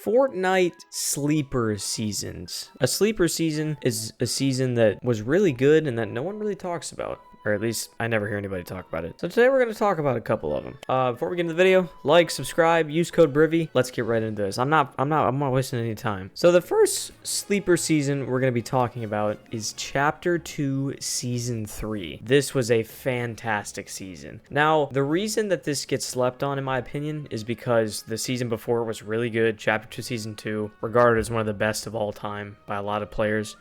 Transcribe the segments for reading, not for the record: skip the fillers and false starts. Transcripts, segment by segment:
Fortnite sleeper seasons. A sleeper season is a season that was really good and that no one really talks about. Or at least I never hear anybody talk about it. So today we're going to talk about a couple of them. Before we get into the video, like, subscribe, use code Brivy. Let's get right into this. I'm not wasting any time. So the first sleeper season we're going to be talking about is Chapter 2 Season 3. This was a fantastic season. Now, the reason that this gets slept on, in my opinion, is because the season before was really good. Chapter 2 Season 2, regarded as one of the best of all time by a lot of players.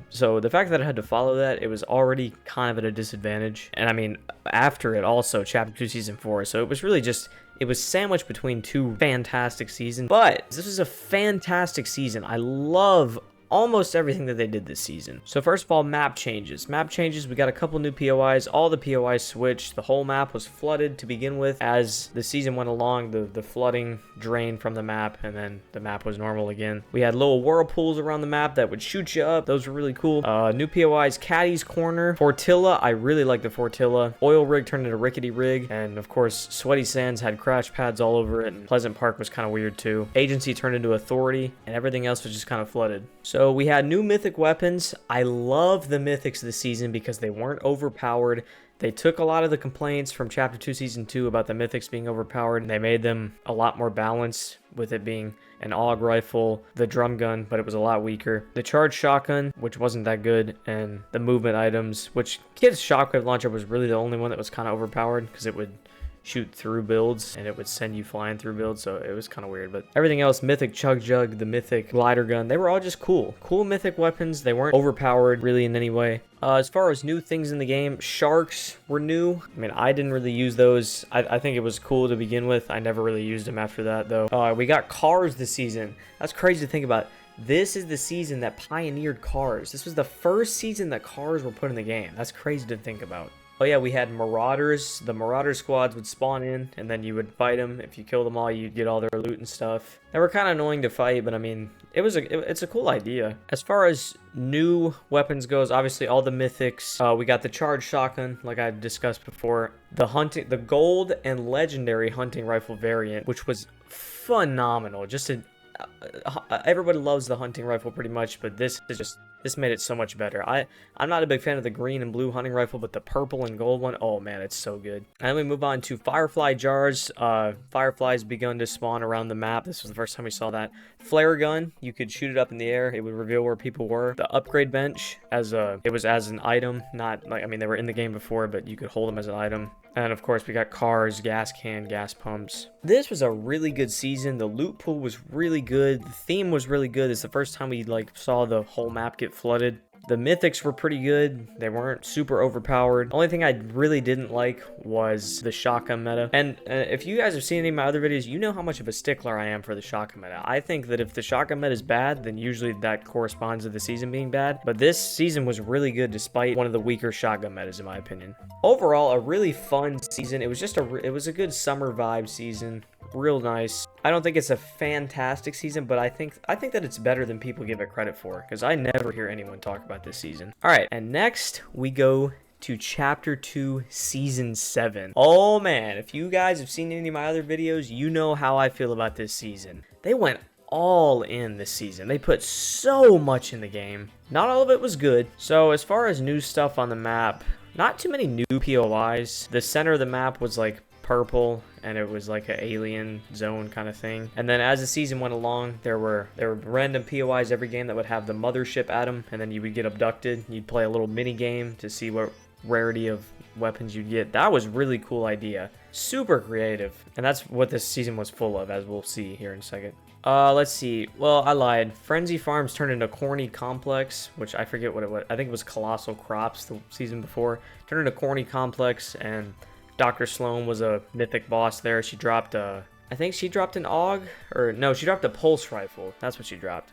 So the fact that I had to follow that, it was already kind of at a disadvantage. And I mean, after it also, Chapter 2 Season 4. So it was really just, it was sandwiched between two fantastic seasons. But this is a fantastic season. I love almost everything that they did this season. So first of all, map changes. We got a couple new POIs. All the POIs switched. The whole map was flooded to begin with. As the season went along, the flooding drained from the map, and then the map was normal again. We had little whirlpools around the map that would shoot you up. Those were really cool. New POIs, Caddy's Corner, Fortilla. I really like the Fortilla. Oil Rig turned into Rickety Rig, and of course, Sweaty Sands had crash pads all over it, and Pleasant Park was kind of weird too. Agency turned into Authority, and everything else was just kind of flooded. So we had new mythic weapons. I love the mythics this season because they weren't overpowered. They took a lot of the complaints from Chapter 2 Season 2 about the mythics being overpowered, and they made them a lot more balanced, with it being an AUG rifle, the drum gun, but it was a lot weaker. The charged shotgun, which wasn't that good, and the movement items, which Kid's shockwave launcher was really the only one that was kind of overpowered because it would shoot through builds and it would send you flying through builds, so it was kind of weird. But everything else, mythic chug jug, the mythic glider gun, they were all just cool mythic weapons. They weren't overpowered really in any way. As far as new things in the game, sharks were new. I mean, I didn't really use those. I think it was cool to begin with. I never really used them after that though. We got cars this season. That's crazy to think about. This is the season that pioneered cars. This was the first season that cars were put in the game. That's crazy to think about. Oh yeah, we had Marauders. The Marauder squads would spawn in, and then you would fight them. If you kill them all, you'd get all their loot and stuff. They were kind of annoying to fight, but I mean, it's a cool idea. As far as new weapons goes, obviously all the mythics. We got the charged shotgun, like I discussed before. The gold and legendary hunting rifle variant, which was phenomenal. Everybody loves the hunting rifle pretty much, but this made it so much better. I'm not a big fan of the green and blue hunting rifle, but the purple and gold one, oh man, it's so good. And then we move on to Firefly jars. Fireflies begun to spawn around the map. This was the first time we saw that. Flare gun, you could shoot it up in the air. It would reveal where people were. The upgrade bench, it was as an item, not like, I mean, they were in the game before, but you could hold them as an item. And of course, we got cars, gas can, gas pumps. This was a really good season. The loot pool was really good. The theme was really good. It's the first time we saw the whole map get flooded. The mythics were pretty good. They weren't super overpowered. Only thing I really didn't like was the shotgun meta. And if you guys have seen any of my other videos, you know how much of a stickler I am for the shotgun meta. I think that if the shotgun meta is bad, then usually that corresponds to the season being bad. But this season was really good despite one of the weaker shotgun metas, in my opinion. Overall, a really fun season. It was just it was a good summer vibe season. Real nice. I don't think it's a fantastic season, but I think that it's better than people give it credit for, because I never hear anyone talk about this season. All right, and next we go to Chapter 2 Season 7. Oh man, if you guys have seen any of my other videos, you know how I feel about this season. They went all in this season. They put so much in the game. Not all of it was good. So as far as new stuff on the map, not too many new POIs. The center of the map was like purple, and it was like an alien zone kind of thing. And then as the season went along, there were random POIs every game that would have the mothership at them, and then you would get abducted. You'd play a little mini game to see what rarity of weapons you'd get. That was a really cool idea. Super creative. And that's what this season was full of, as we'll see here in a second. Let's see. Well, I lied. Frenzy Farms turned into Corny Complex, which I forget what it was. I think it was Colossal Crops the season before. Turned into Corny Complex, and Dr. Sloan was a mythic boss there. She dropped I think she dropped an AUG, or no, she dropped a pulse rifle. That's what she dropped.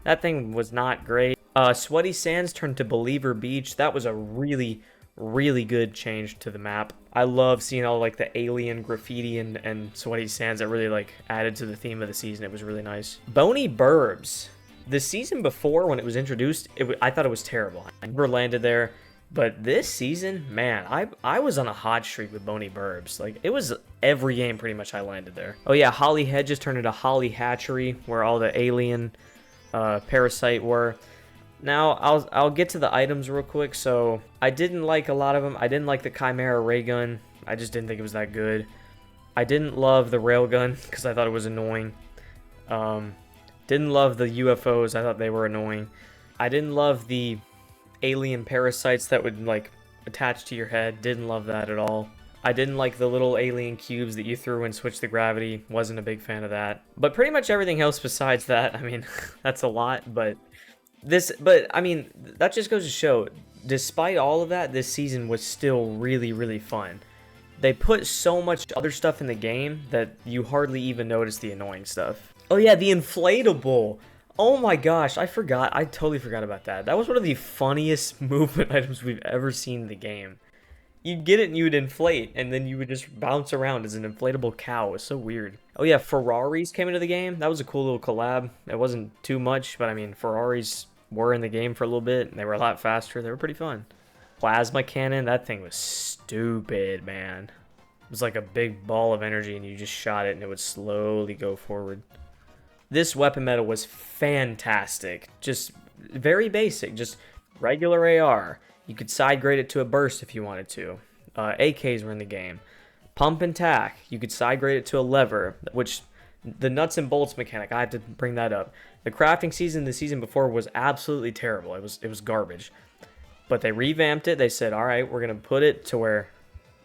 That thing was not great. Sweaty Sands turned to Believer Beach. That was a really good change to the map. I love seeing all like the alien graffiti and Sweaty Sands. That really added to the theme of the season. It was really nice. Bony Burbs. The season before, when it was introduced, I thought it was terrible. I never landed there. But this season, man, I was on a hot streak with Bony Burbs. Like, it was every game pretty much I landed there. Oh yeah, Holly Hedges turned into Holly Hatchery, where all the alien parasite were. Now, I'll get to the items real quick. So, I didn't like a lot of them. I didn't like the Chimera ray gun. I just didn't think it was that good. I didn't love the railgun because I thought it was annoying. Didn't love the UFOs. I thought they were annoying. I didn't love the alien parasites that would, like, attach to your head. Didn't love that at all. I didn't like the little alien cubes that you threw and switched the gravity. Wasn't a big fan of that. But pretty much everything else besides that, I mean, that's a lot, but I mean, that just goes to show, despite all of that, this season was still really, really fun. They put so much other stuff in the game that you hardly even notice the annoying stuff. Oh yeah, the inflatable. Oh my gosh, I forgot. I totally forgot about that. That was one of the funniest movement items we've ever seen in the game. You'd get it and you would inflate, and then you would just bounce around as an inflatable cow. It was so weird. Oh yeah, Ferraris came into the game. That was a cool little collab. It wasn't too much, but I mean, Ferraris were in the game for a little bit, and they were a lot faster. They were pretty fun. Plasma cannon, that thing was stupid, man. It was like a big ball of energy, and you just shot it, and it would slowly go forward. This weapon meta was fantastic. Just very basic, just regular AR. You could side grade it to a burst if you wanted to. AKs were in the game. Pump and tack, you could side grade it to a lever, which the nuts and bolts mechanic, I have to bring that up. The crafting season the season before was absolutely terrible. It was garbage. But they revamped it. They said, all right, we're going to put it to where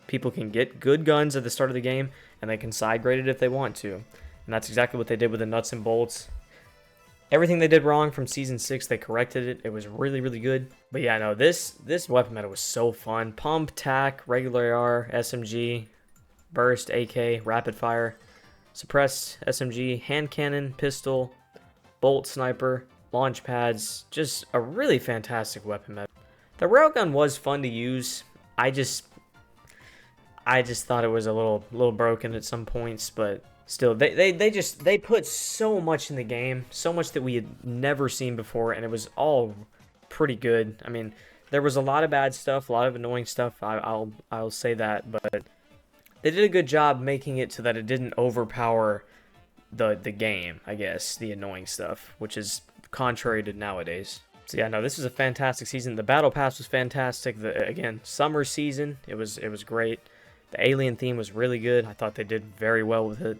people can get good guns at the start of the game, and they can side grade it if they want to. And that's exactly what they did with the nuts and bolts. Everything they did wrong from Season 6, they corrected it. It was really, really good. But yeah, no, this weapon meta was so fun. Pump, tack, regular AR, SMG, burst, AK, rapid fire, suppressed SMG, hand cannon, pistol, bolt sniper, launch pads. Just a really fantastic weapon meta. The railgun was fun to use. I just thought it was a little broken at some points, but still, they put so much in the game, so much that we had never seen before, and it was all pretty good. I mean, there was a lot of bad stuff, a lot of annoying stuff. I'll say that, but they did a good job making it so that it didn't overpower the game, I guess, the annoying stuff, which is contrary to nowadays. So yeah, no, this is a fantastic season. The battle pass was fantastic. Again, summer season, it was great. The alien theme was really good. I thought they did very well with it.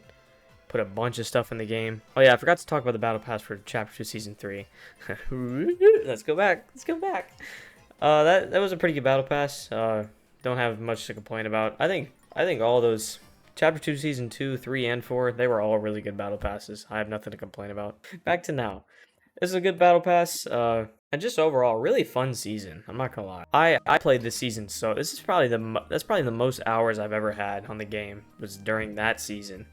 Put a bunch of stuff in the game. Oh yeah, I forgot to talk about the battle pass for Chapter 2 Season 3. Let's go back. Let's go back. That was a pretty good battle pass. Don't have much to complain about. I think all those Chapter 2 Season 2, 3, and 4, they were all really good battle passes. I have nothing to complain about. Back to now. This is a good battle pass. And just overall, really fun season. I'm not gonna lie. I played this season, so this is probably that's probably the most hours I've ever had on the game was during that season.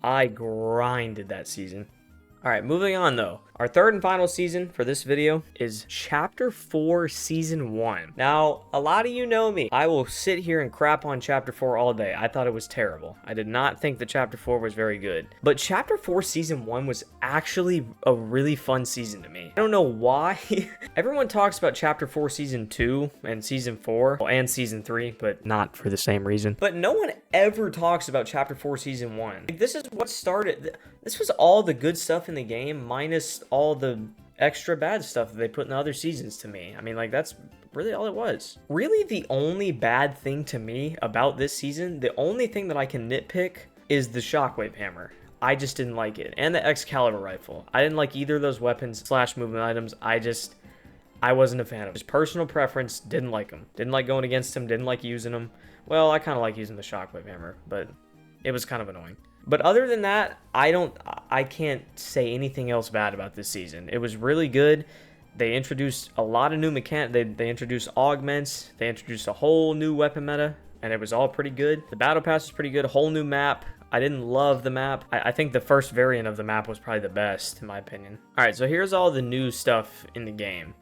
I grinded that season. All right, moving on though. Our third and final season for this video is Chapter 4 Season 1. Now, a lot of you know me. I will sit here and crap on Chapter 4 all day. I thought it was terrible. I did not think that Chapter 4 was very good. But Chapter 4 Season 1 was actually a really fun season to me. I don't know why. Everyone talks about Chapter 4 Season 2 and Season 4 and Season 3, but not for the same reason. But no one ever talks about Chapter 4 Season 1. Like, this is what started. This was all the good stuff in the game minus all the extra bad stuff that they put in the other seasons to me. I mean, like, that's really all it was. Really, the only bad thing to me about this season, the only thing that I can nitpick is the shockwave hammer. I just didn't like it. And the Excalibur rifle. I didn't like either of those weapons / movement items. I wasn't a fan of them. Just personal preference, didn't like them. Didn't like going against them, didn't like using them. Well, I kind of like using the shockwave hammer, but it was kind of annoying. But other than that, I can't say anything else bad about this season. It was really good. They introduced a lot of new mechanics. They introduced augments. They introduced a whole new weapon meta, and it was all pretty good. The battle pass was pretty good. A whole new map. I didn't love the map. I think the first variant of the map was probably the best, in my opinion. All right, so here's all the new stuff in the game.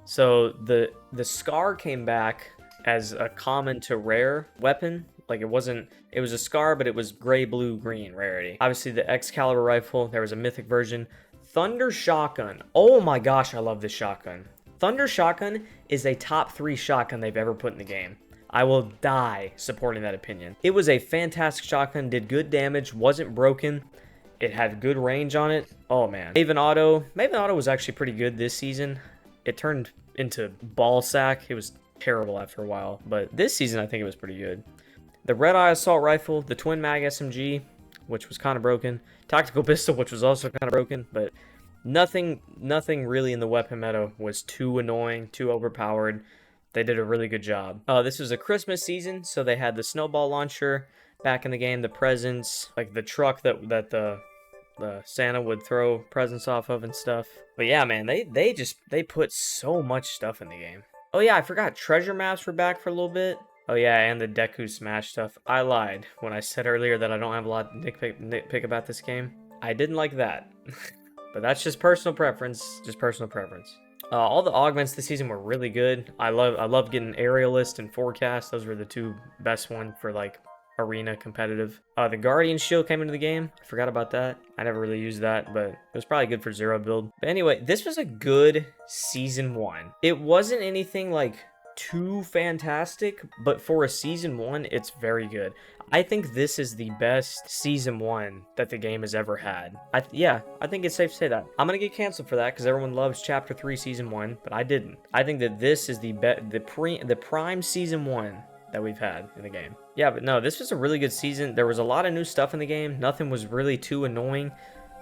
So the Scar came back as a common to rare weapon. Like, it was a Scar, but it was gray, blue, green rarity. Obviously, the Excalibur rifle, there was a mythic version. Thunder Shotgun. Oh my gosh, I love this shotgun. Thunder Shotgun is a top 3 shotgun they've ever put in the game. I will die supporting that opinion. It was a fantastic shotgun, did good damage, wasn't broken. It had good range on it. Oh man. Maven Auto was actually pretty good this season. It turned into ball sack. It was terrible after a while, but this season I think it was pretty good. The Red Eye Assault Rifle, the Twin Mag SMG, which was kind of broken. Tactical Pistol, which was also kind of broken, but nothing really in the weapon meta was too annoying, too overpowered. They did a really good job. This was a Christmas season, so they had the snowball launcher back in the game, the presents, like the truck that the Santa would throw presents off of and stuff. But yeah, man, they put so much stuff in the game. Oh yeah, I forgot treasure maps were back for a little bit. Oh yeah, and the Deku Smash stuff. I lied when I said earlier that I don't have a lot to nitpick about this game. I didn't like that. But that's just personal preference. Just personal preference. All the augments this season were really good. I love getting Aerialist and Forecast. Those were the two best ones for like arena competitive. The Guardian Shield came into the game. I forgot about that. I never really used that, but it was probably good for Zero build. But anyway, this was a good season 1. It wasn't anything like too fantastic, but for a season 1, it's very good. I think this is the best season 1 that the game has ever had. Yeah, I think it's safe to say that. I'm gonna get canceled for that because everyone loves Chapter 3 Season 1, but I didn't. I think that this is the prime Season 1 that we've had in the game. Yeah, but no, this was a really good season. There was a lot of new stuff in the game. Nothing was really too annoying.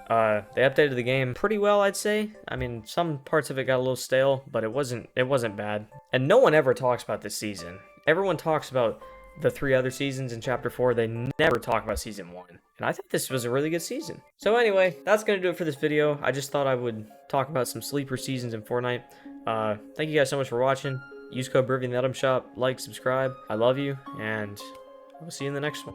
They updated the game pretty well, I'd say. I mean, some parts of it got a little stale, but it wasn't bad. And no one ever talks about this season. Everyone talks about the 3 other seasons in Chapter 4. They never talk about Season 1. And I think this was a really good season. So anyway, that's going to do it for this video. I just thought I would talk about some sleeper seasons in Fortnite. Thank you guys so much for watching. Use code BRIVY in the item shop. Like, subscribe. I love you, and I will see you in the next one.